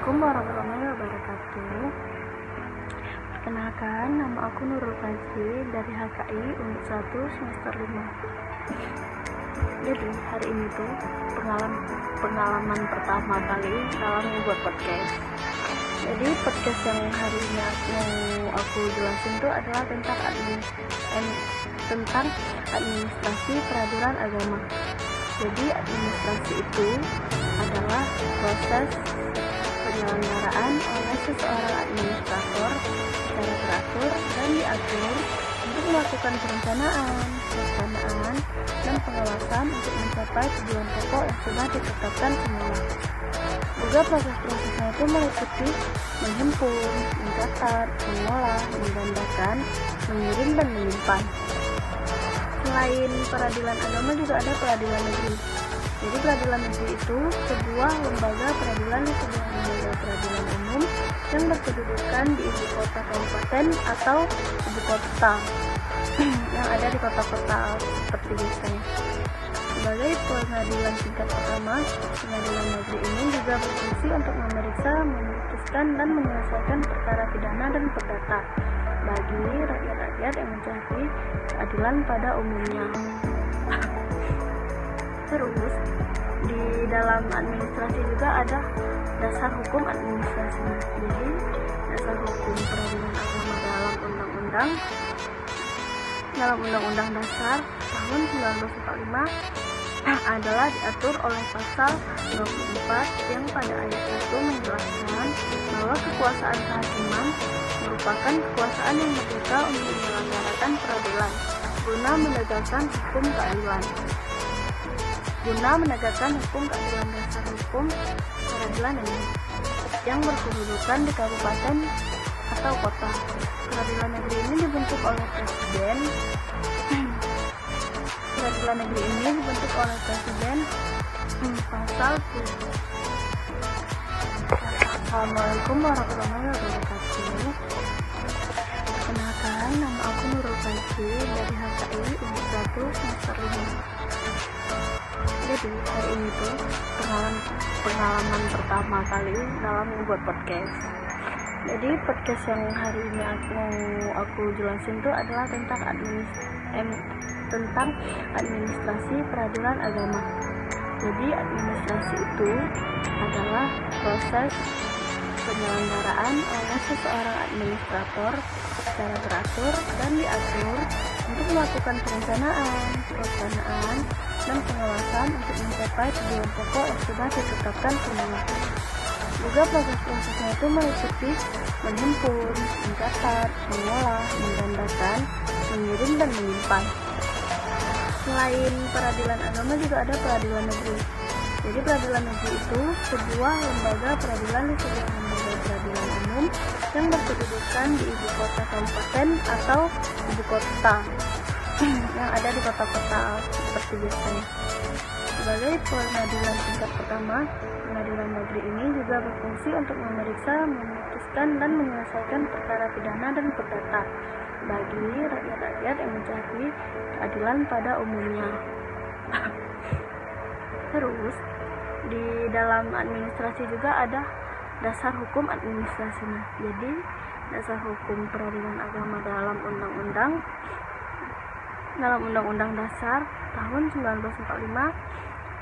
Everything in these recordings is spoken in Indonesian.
Assalamualaikum warahmatullahi wabarakatuh. Perkenalkan, nama aku Nurul Fajri dari HKI Unit 1 semester 5. Jadi hari ini tuh pengalaman pertama kali dalam membuat podcast. Jadi podcast yang hari ini aku jelasin tuh adalah tentang administrasi peradilan agama. Jadi administrasi itu adalah proses penyelenggaraan oleh seseorang administrator secara teratur dan diatur untuk melakukan perencanaan, dan pengawasan untuk mencapai tujuan pokok yang sudah ditetapkan semula. Juga proses-prosesnya itu meliputi menghimpun, mencatat, mengolah, menggambarkan, mengirim, dan menyimpan. Selain peradilan agama juga ada peradilan negeri. Jadi peradilan negeri itu sebuah lembaga peradilan umum yang berkedudukan di ibu kota kabupaten atau ibu kota yang ada di kota-kota seperti biasanya. Sebagai pengadilan tingkat pertama, pengadilan negeri ini juga berfungsi untuk memeriksa, memutuskan, dan menyelesaikan perkara pidana dan perdata bagi rakyat-rakyat yang mencari keadilan pada umumnya. Terus di dalam administrasi juga ada dasar hukum administrasi. Jadi dasar hukum peradilan agama dalam Undang-Undang Dasar tahun 1945 adalah diatur oleh pasal 24 yang pada ayat 1 menjelaskan bahwa kekuasaan kehakiman merupakan kekuasaan yang merdeka untuk menyelenggarakan peradilan guna menegakkan hukum keadilan. Dasar hukum peradilan negeri yang berkedudukan di kabupaten atau kota. Peradilan negeri ini dibentuk oleh presiden. Pasal 7. Assalamualaikum warahmatullahi wabarakatuh. Perkenalkan, nama aku Nurul Fajri dari HKI Unit 1 semester 5. Jadi hari ini tuh pengalaman pertama kali dalam membuat podcast. Jadi podcast yang hari ini aku jelasin tuh adalah tentang administrasi peradilan agama. Jadi administrasi itu adalah proses penyelenggaraan oleh seseorang administrator secara teratur dan diatur untuk melakukan perencanaan, dan pengawasan untuk mencapai tujuan pokok yang sudah ditetapkan semula. Juga proses-prosesnya itu meliputi menghimpun, mencatat, mengolah, menggambarkan, mengirim, dan menyimpan. Selain peradilan agama juga ada peradilan negeri. Jadi peradilan negeri itu sebuah lembaga peradilan umum yang berkedudukan di ibu kota kabupaten atau ibu kota yang ada di kota-kota seperti biasanya. Sebagai pengadilan tingkat pertama, pengadilan negeri ini juga berfungsi untuk memeriksa, memutuskan, dan menyelesaikan perkara pidana dan perdata bagi rakyat-rakyat yang mencari keadilan pada umumnya. Terus di dalam administrasi juga ada dasar hukum administrasinya. Jadi dasar hukum peradilan agama dalam Undang-Undang Dasar tahun 1945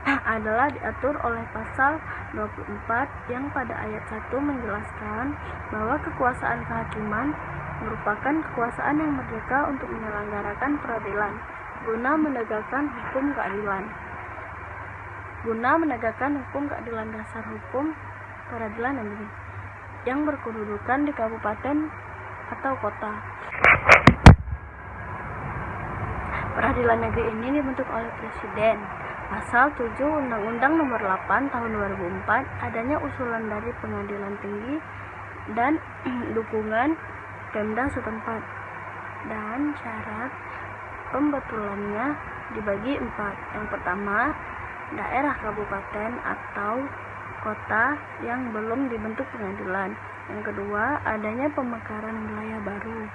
adalah diatur oleh pasal 24 yang pada ayat 1 menjelaskan bahwa kekuasaan kehakiman merupakan kekuasaan yang merdeka untuk menyelenggarakan peradilan guna menegakkan hukum keadilan. Dasar hukum peradilan negeri yang berkedudukan di kabupaten atau kota. Peradilan negeri ini dibentuk oleh presiden. Pasal 7 Undang-Undang Nomor 8 Tahun 2004 adanya usulan dari pengadilan tinggi dan dukungan Pemda setempat, dan syarat pembetulannya dibagi 4. Yang pertama, daerah kabupaten atau kota yang belum dibentuk pengadilan. Yang kedua, adanya pemekaran wilayah baru.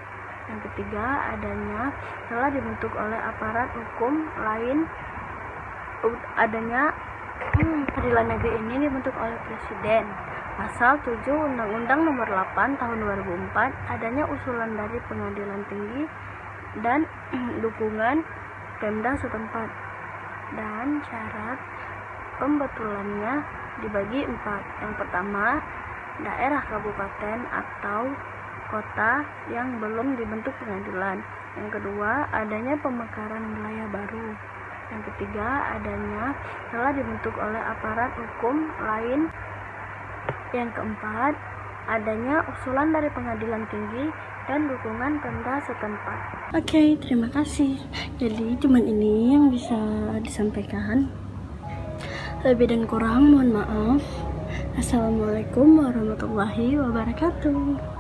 Yang ketiga, adanya telah dibentuk oleh aparat hukum lain. Peradilan negeri ini dibentuk oleh presiden. Pasal 7 Undang-Undang Nomor 8 Tahun 2004 adanya usulan dari pengadilan tinggi dan dukungan Pemda setempat, dan syarat pembetulannya dibagi 4. Yang pertama, daerah kabupaten atau kota yang belum dibentuk pengadilan. Yang kedua, adanya pemekaran wilayah baru. Yang ketiga, adanya telah dibentuk oleh aparat hukum lain. Yang keempat, adanya usulan dari pengadilan tinggi dan dukungan Pemda setempat. Oke, terima kasih. Jadi cuman ini yang bisa disampaikan. Lebih dan kurang mohon maaf. Assalamualaikum warahmatullahi wabarakatuh.